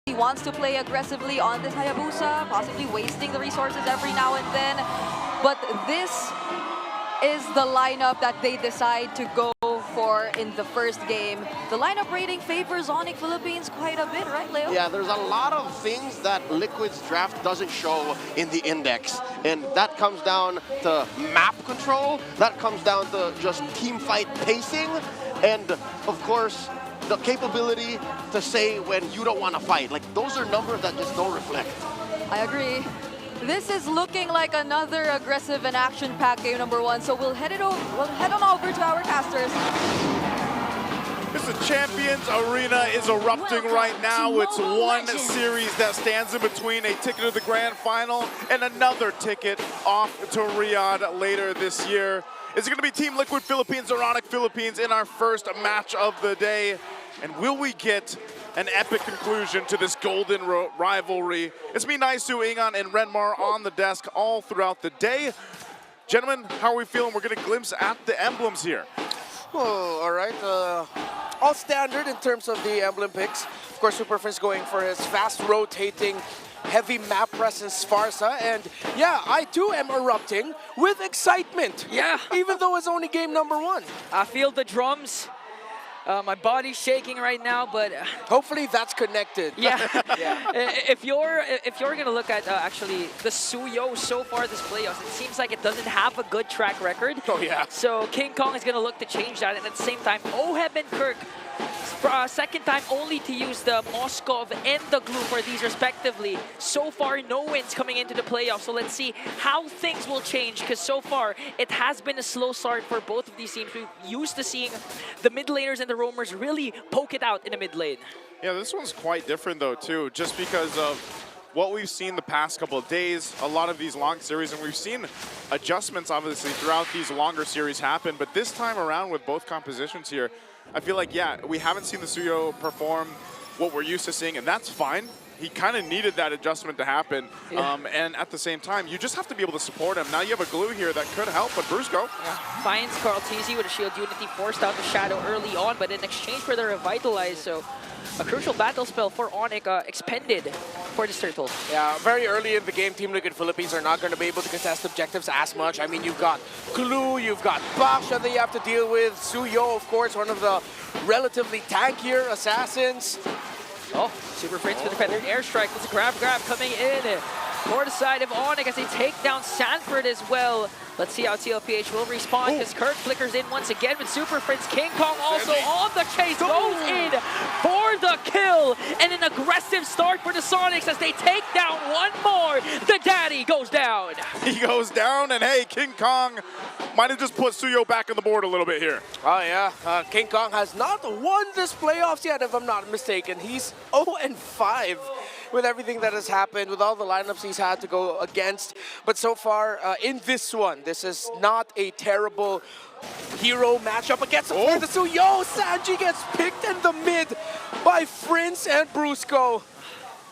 He wants to play aggressively on this Hayabusa, possibly wasting the resources every now and then. But this is the lineup that they decide to go for in the first game. The lineup rating favors Onic Philippines quite a bit, right, Leo? Yeah, there's a lot of things that Liquid's draft doesn't show in the index. And that comes down to map control, that comes down to just team fight pacing, and of course, the capability to say when you don't want to fight. Like, those are numbers that just don't reflect. I agree. This is looking like another aggressive and action-packed game #1. So we'll head on over to our casters. The Champions Arena is erupting right now. It's one series that stands in between a ticket to the Grand Final and another ticket off to Riyadh later this year. Is it going to be Team Liquid Philippines or Onic Philippines in our first match of the day? And will we get an epic conclusion to this golden rivalry? It's me, Naisu, Ingan, and Renmar on the desk all throughout the day. Gentlemen, how are we feeling? We're getting a glimpse at the emblems here. Oh, all right. All standard in terms of the emblem picks. Of course, Superfriend's going for his fast-rotating, heavy map presence Farsa, and yeah, I too am erupting with excitement. Yeah. Even though it's only game #1. I feel the drums. My body's shaking right now, but hopefully that's connected. Yeah. If you're gonna look at actually the Suyo so far this playoffs, it seems like it doesn't have a good track record. Oh yeah. So King Kong is gonna look to change that, and at the same time, Oheb and Kirk. Second time only to use the Moskov and the Glue for these respectively. So far, no wins coming into the playoffs. So let's see how things will change, because so far, it has been a slow start for both of these teams. We're used to seeing the mid laners and the roamers really poke it out in the mid lane. Yeah, this one's quite different though too, just because of what we've seen the past couple of days, a lot of these long series, and we've seen adjustments obviously throughout these longer series happen, but this time around with both compositions here, I feel like, yeah, we haven't seen the Suyo perform what we're used to seeing, and that's fine. He kind of needed that adjustment to happen, and at the same time, you just have to be able to support him. Now you have a glue here that could help, but Brusco finds Carl TZ with a shield unity, forced out the shadow early on, but in exchange for the revitalize, so a crucial battle spell for Onic expended for this turtle. Yeah, very early in the game, Team Liquid Philippines are not going to be able to contest objectives as much. I mean, you've got Glue, you've got Baksha that you have to deal with, Suyo, of course, one of the relatively tankier assassins. Oh, Super Friends with the feathered airstrike. There's a grab coming in for the side of Onic as they take down Sanford as well. Let's see how TLPH will respond, because Kirk flickers in once again with Super Friends. King Kong also on the chase, goes in for the kill, and an aggressive start for the Sonics as they take down one more. The daddy goes down. He goes down, and hey, King Kong might have just put Suyo back on the board a little bit here. Oh yeah, King Kong has not won this playoffs yet, if I'm not mistaken. He's 0-5. With everything that has happened, with all the lineups he's had to go against. But so far, in this one, this is not a terrible hero matchup against the Suyo. Sanji gets picked in the mid by Prince and Brusco.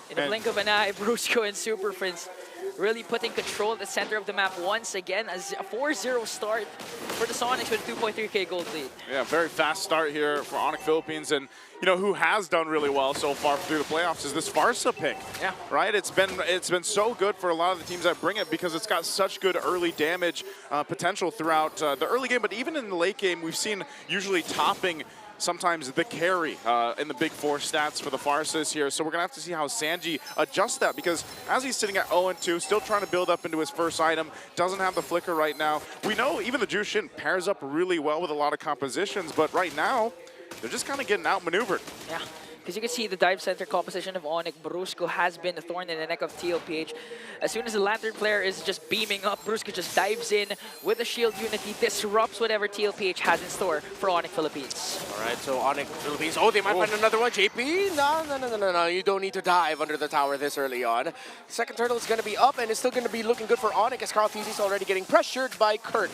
In the blink of an eye, Brusco and Super Prince really putting control at the center of the map once again, as a 4-0 start for the Sonics with a 2.3k gold lead. Yeah, very fast start here for Onic Philippines, and you know who has done really well so far through the playoffs is this Farsa pick. Yeah. Right? It's been so good for a lot of the teams that bring it, because it's got such good early damage potential throughout the early game, but even in the late game, we've seen usually topping sometimes the carry in the big four stats for the Farsas here. So we're going to have to see how Sanji adjusts that, because as he's sitting at 0-2, still trying to build up into his first item, doesn't have the flicker right now. We know even the Jushin pairs up really well with a lot of compositions, but right now, they're just kind of getting outmaneuvered. Yeah. Because you can see the dive center composition of Onic, Brusco has been a thorn in the neck of TLPH. As soon as the Lantern player is just beaming up, Brusco just dives in with a shield unity, disrupts whatever TLPH has in store for Onic Philippines. All right, so Onic Philippines, they might find another one. JP, no, you don't need to dive under the tower this early on. Second turtle is going to be up, and it's still going to be looking good for Onic, as Carl TZ is already getting pressured by Kurt.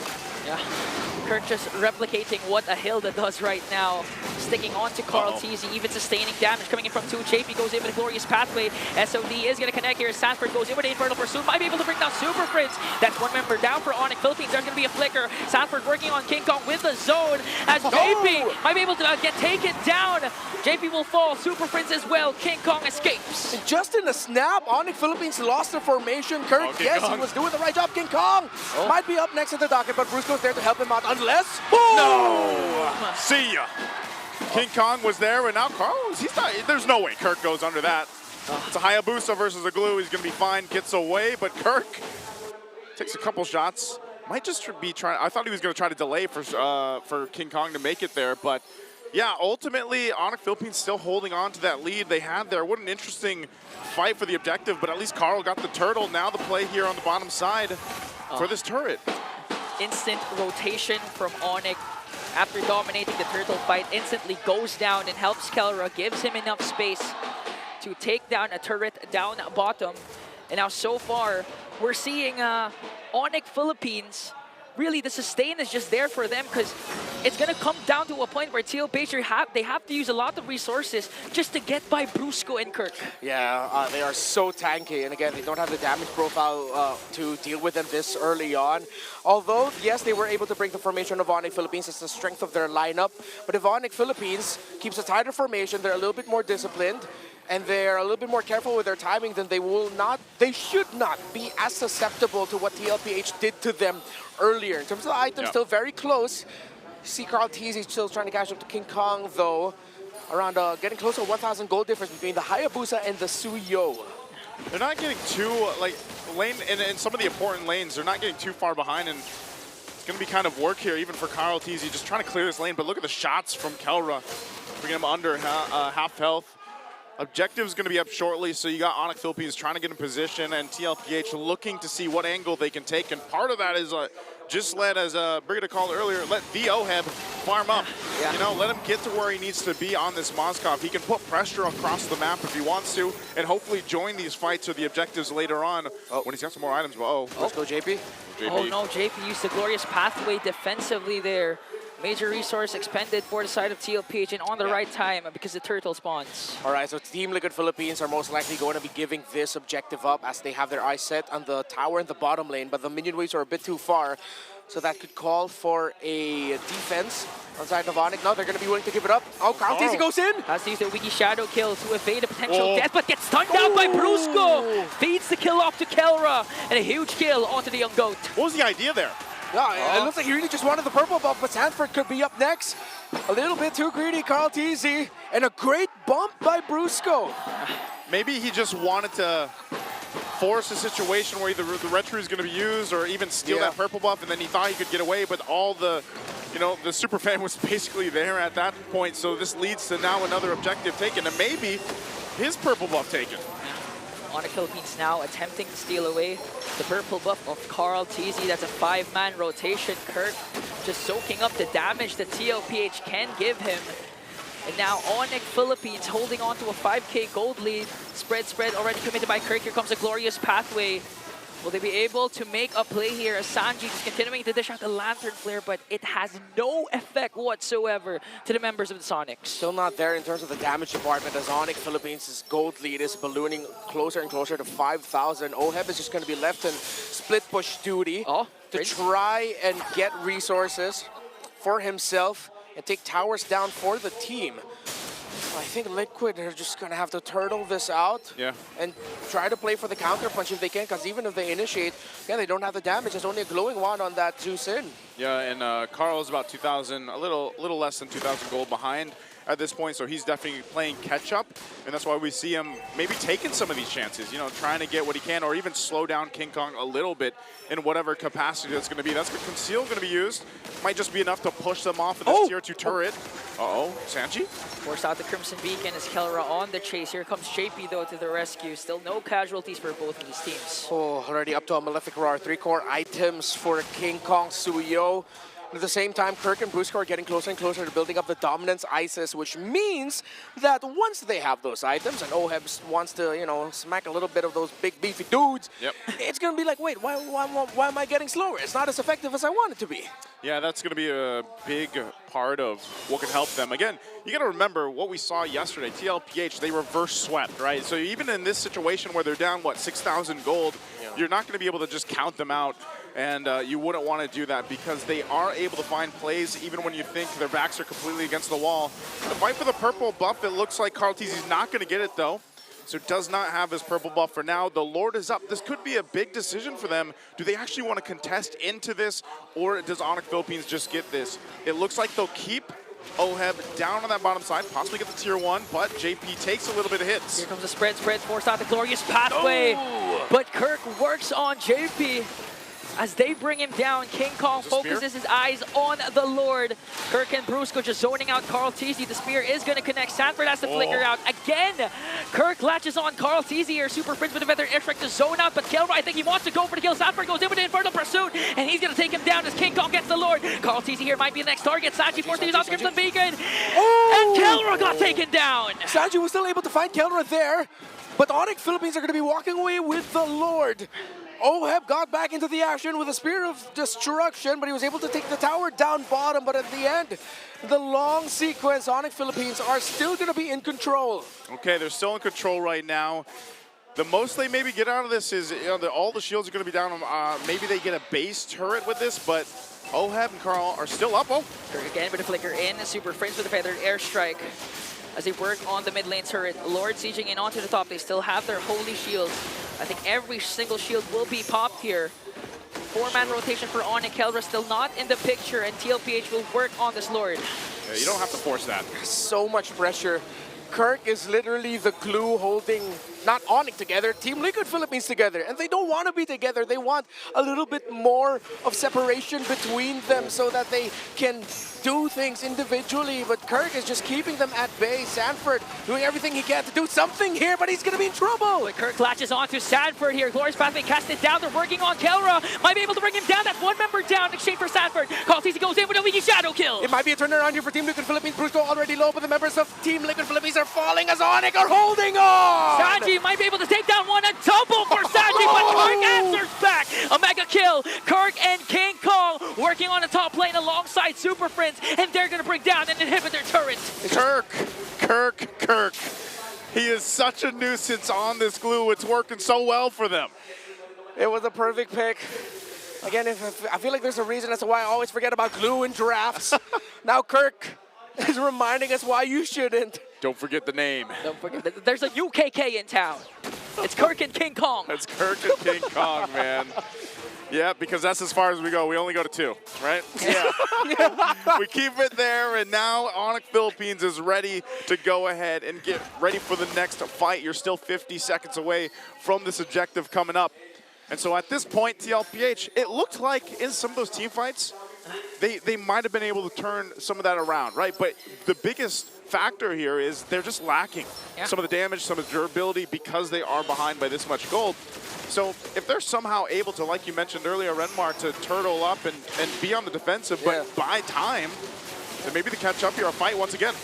Yeah. Kirk just replicating what a Hilda does right now, sticking on to Carl TZ, even sustaining damage coming in from 2. JP goes in with a glorious pathway. SOD is going to connect here. Sanford goes in with an Infernal Pursuit, might be able to bring down Super Prince. That's one member down for Onic Philippines. There's going to be a flicker. Sanford working on King Kong with the zone, as JP might be able to get taken down. JP will fall. Super Prince as well. King Kong escapes. just in a snap, Onic Philippines lost the formation. Kirk, Oh, King yes, Kong. he was doing the right job. King Kong might be up next in the docket, but Brusco's there to help him out unless... No! See ya. King Kong was there, and now Carlos, he's not, there's no way Kirk goes under that. It's a Hayabusa versus a glue. He's going to be fine, gets away, but Kirk takes a couple shots. Might just be trying, I thought he was going to try to delay for King Kong to make it there, but yeah, ultimately, Onic Philippines still holding on to that lead they had there. What an interesting fight for the objective, but at least Carl got the turtle. Now the play here on the bottom side for this turret. Instant rotation from Onic after dominating the turtle fight, instantly goes down and helps Kelra, gives him enough space to take down a turret down bottom. And now so far, we're seeing Onic Philippines, really the sustain is just there for them because it's going to come down to a point where TLPH, they have to use a lot of resources just to get by Brusco and Kirk. Yeah, they are so tanky, and again, they don't have the damage profile to deal with them this early on. Although, yes, they were able to break the formation of Onic Philippines. It's the strength of their lineup. But if Onic Philippines keeps a tighter formation, they're a little bit more disciplined, and they're a little bit more careful with their timing, then they should not be as susceptible to what TLPH did to them earlier. In terms of the items, still very close. See Carl Teasy still trying to catch up to King Kong, though. Around getting close to 1,000 gold difference between the Hayabusa and the Suyo. They're not getting too, like, lane, in some of the important lanes, they're not getting too far behind, and it's going to be kind of work here, even for Carl Teasy, just trying to clear this lane. But look at the shots from Kelra, bringing him under half health. Objective's going to be up shortly, so you got Onic Philippines trying to get in position, and TLPH looking to see what angle they can take, and part of that is just let, as Brigida called earlier, let the OHEB farm up. Yeah. You know, let him get to where he needs to be on this Moskov. He can put pressure across the map if he wants to, and hopefully join these fights or the objectives later on when he's got some more items. But Let's go, JP. Oh no, JP used the glorious pathway defensively there. Major resource expended for the side of TLPH and on the right time because the turtle spawns. All right, so Team Liquid Philippines are most likely going to be giving this objective up as they have their eyes set on the tower in the bottom lane, but the minion waves are a bit too far, so that could call for a defense on side of Onic. No, they're going to be willing to give it up. Oh, Carl Teasy goes in. Has to use the wiki shadow kill to evade a potential death, but gets stunned down by Brusco. Feeds the kill off to Kelra, and a huge kill onto the young goat. what was the idea there? Yeah, it looks like he really just wanted the purple buff, but Sanford could be up next. A little bit too greedy, Carl Teasy, and a great bump by Brusco. Maybe he just wanted to force a situation where either the retro is going to be used or even steal that purple buff, and then he thought he could get away, but all the, you know, the super fan was basically there at that point, so this leads to now another objective taken, and maybe his purple buff taken. Onic Philippines now attempting to steal away the purple buff of Carl Teasy. That's a 5-man rotation. Kirk just soaking up the damage that TLPH can give him. And now Onic Philippines holding on to a 5k gold lead. Spread already committed by Kirk. Here comes a glorious pathway. Will they be able to make a play here as Sanji is continuing to dish out the lantern flare, but it has no effect whatsoever to the members of the Sonics. Still not there in terms of the damage department as Onic Philippines' gold lead is ballooning closer and closer to 5,000. OHEB is just going to be left in split push duty to try and get resources for himself and take towers down for the team. I think Liquid are just going to have to turtle this out and try to play for the counter punch if they can, because even if they initiate, they don't have the damage. There's only a glowing wand on that Zeus in. Yeah, and Carl's about 2,000, a little less than 2,000 gold behind at this point, so he's definitely playing catch-up, and that's why we see him maybe taking some of these chances, you know, trying to get what he can, or even slow down King Kong a little bit in whatever capacity that's going to be. That's the Conceal going to be used. Might just be enough to push them off of this tier 2 turret. Sanji? Force out the Crimson Beacon as Kelra on the chase. Here comes JP though to the rescue. Still no casualties for both of these teams. Already up to a Malefic Roar. 3 core items for King Kong Suyo. At the same time, Kirk and Brusco are getting closer and closer to building up the Dominance ISIS, which means that once they have those items and OHEB wants to, you know, smack a little bit of those big beefy dudes, it's going to be like, wait, why am I getting slower? It's not as effective as I want it to be. Yeah, that's going to be a big part of what can help them. Again, you got to remember what we saw yesterday. TLPH, they reverse swept, right? So even in this situation where they're down, 6,000 gold, you're not going to be able to just count them out. And you wouldn't want to do that because they are able to find plays even when you think their backs are completely against the wall. The fight for the purple buff, it looks like Carl Teasy's not going to get it though. so does not have his purple buff for now. The Lord is up. This could be a big decision for them. Do they actually want to contest into this, or does Onic Philippines just get this? It looks like they'll keep OHEB down on that bottom side, possibly get the tier 1, but JP takes a little bit of hits. Here comes the spread, forced out the glorious pathway. Oh! But Kirk works on JP. As they bring him down, King Kong focuses his eyes on the Lord. Kirk and Brusco just zoning out Carl Teasy. The spear is going to connect. Sanford has to flicker out. Again, Kirk latches on Carl Teasy here. Super Prince with a feather airstrike to zone out, but Kelroy, I think he wants to go for the kill. Sanford goes in with the Infernal Pursuit, and he's going to take him down as King Kong gets the Lord. Carl Teasy here might be the next target. Sanji forced to use out the Crimson Beacon, and Kelroy got taken down. Sanji was still able to find Kelroy there, but Onic Philippines are going to be walking away with the Lord. OHEB got back into the action with a Spear of Destruction, but he was able to take the tower down bottom. But at the end, the long sequence, Onic Philippines are still going to be in control. Okay, they're still in control right now. The most they maybe get out of this is, all the shields are going to be down. Maybe they get a base turret with this, but OHEB and Carl are still up. Oh, Kirk again with a flicker in. Super Prince with a feathered airstrike. As they work on the mid lane turret, Lord sieging in onto the top. They still have their holy shields. I think every single shield will be popped here. 4-man rotation for Onic. Kelra still not in the picture, and TLPH will work on this Lord. yeah, you don't have to force that. So much pressure. Kirk is literally the glue holding not Onic together, Team Liquid Philippines together. And they don't want to be together. They want a little bit more of separation between them so that they can do things individually. But Kirk is just keeping them at bay. Sanford doing everything he can to do something here, but he's going to be in trouble. But Kirk latches on to Sanford here. Glorious Path being casted down. They're working on Kelra. Might be able to bring him down. That's one member down in exchange for Sanford. Carl Teasy goes in with a Wiki Shadow kill. It might be a turnaround here for Team Liquid Philippines. Brusco already low, but the members of Team Liquid Philippines are falling as Onic are holding on. Sanji might be able to take down one. A double for Sanji, but Kirk answers back. A mega kill. Kirk and King Kong working on the top lane alongside Super Prince, and they're going to bring down and inhibit their turrets. Kirk. He is such a nuisance on this glue. It's working so well for them. It was a perfect pick. Again, I feel like there's a reason as to why I always forget about glue in drafts. Now Kirk is reminding us why you shouldn't. Don't forget the name. Don't forget that there's a UKK in town. It's Kirk and King Kong. It's Kirk and King Kong, man. Yeah, because that's as far as we go. We only go to 2, right? Yeah. We keep it there, and now Onic Philippines is ready to go ahead and get ready for the next fight. You're still 50 seconds away from this objective coming up. And so at this point, TLPH, it looked like in some of those team fights, they might have been able to turn some of that around, right? But the biggest factor here is they're just lacking some of the damage, some of the durability because they are behind by this much gold. So if they're somehow able to, like you mentioned earlier, Renmar, to turtle up and be on the defensive, but buy time, then maybe to catch up here, a fight once again.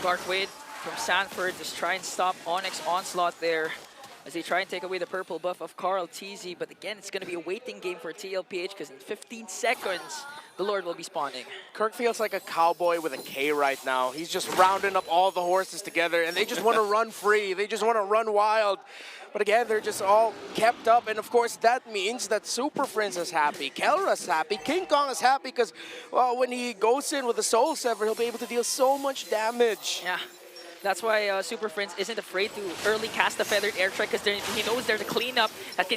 Clark Wade from Sanford just try and stop Onyx onslaught there as they try and take away the purple buff of Carl Teasy. But again, it's going to be a waiting game for TLPH because in 15 seconds, the Lord will be spawning. Kirk feels like a cowboy with a K right now. He's just rounding up all the horses together, and they just want to run free. They just want to run wild. But again, they're just all kept up, and of course that means that Super Prince is happy, Kelra's happy, King Kong is happy because, well, when he goes in with the Soul Sever, he'll be able to deal so much damage. Yeah. That's why Super Prince isn't afraid to early cast the feathered airstrike because he knows there's a cleanup that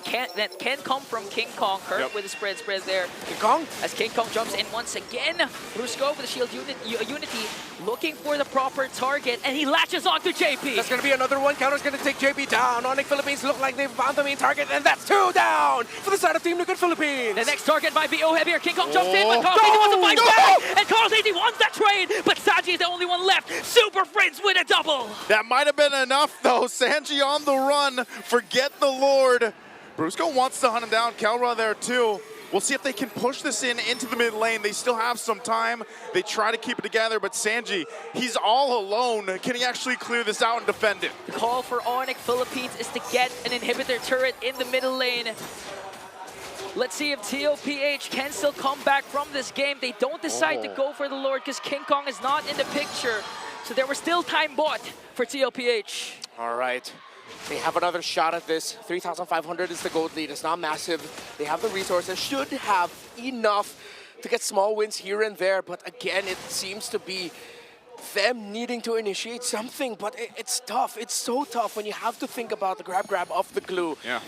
can come from King Kong. Kirk with the spread there. King Kong? As King Kong jumps in once again. Brusco with the shield unity looking for the proper target, and he latches onto JP. That's going to be another one. Counter's going to take JP down. Onic Philippines look like they've found the main target, and that's 2 down for the side of Team Liquid Philippines. The next target might be OHEB here. King Kong jumps in, but Carl Daisy wants to fight back, and Carl Daisy wants that trade, but Sanji is the only one left. Super Prince with a double. That might have been enough, though. Sanji on the run. Forget the Lord. Brusco wants to hunt him down. Kelra there, too. We'll see if they can push this into the mid lane. They still have some time. They try to keep it together, but Sanji, he's all alone. Can he actually clear this out and defend it? The call for Onic Philippines is to get an inhibitor turret in the middle lane. Let's see if TLPH can still come back from this game. They don't decide to go for the Lord because King Kong is not in the picture. So there was still time bought for TLPH. All right. They have another shot at this. 3,500 is the gold lead. It's not massive. They have the resources. Should have enough to get small wins here and there. But again, it seems to be them needing to initiate something, but it's tough. It's so tough when you have to think about the grab of the glue. Yeah.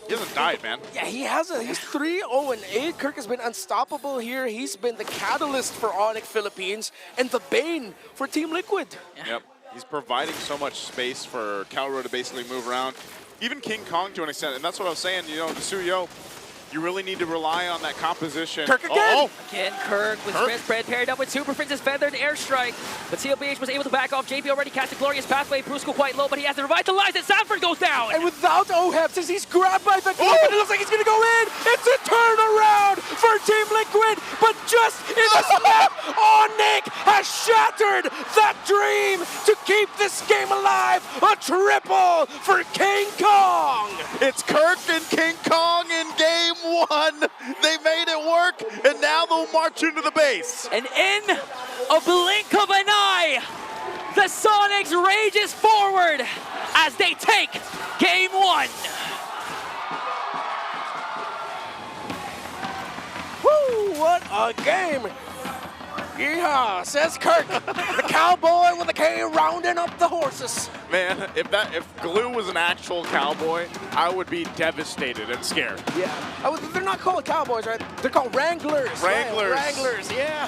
He hasn't died, man. Yeah, he hasn't. He's 3-0-8. Kirk has been unstoppable here. He's been the catalyst for Onic Philippines and the bane for Team Liquid. Yep. He's providing so much space for Calro to basically move around. Even King Kong to an extent, and that's what I was saying, you know, the Suyo, you really need to rely on that composition. Kirk again! Oh, Again, Kirk with Chris Spread paired up with Super Prince's feathered airstrike. But TLPH was able to back off. JP already cast a glorious pathway. Brusco quite low, but he has to revitalize it. Sanford goes down. And without Oheb, since he's grabbed by the glove, and it looks like he's gonna go in. It's a turnaround for Team Liquid, but just in a snap, Onic has shattered that dream to keep this game alive. A triple for King Kong. it's Kirk and King Kong in game 1. They made it work, and now they'll march into the base. And in a blink of an eye, the Sonics rages forward as they take game 1. Woo, what a game. Yeah, says Kirk, the cowboy with a K rounding up the horses. Man, if Glue was an actual cowboy, I would be devastated and scared. Yeah. Oh, they're not called cowboys, right? They're called wranglers. Wranglers. Right? Wranglers, yeah.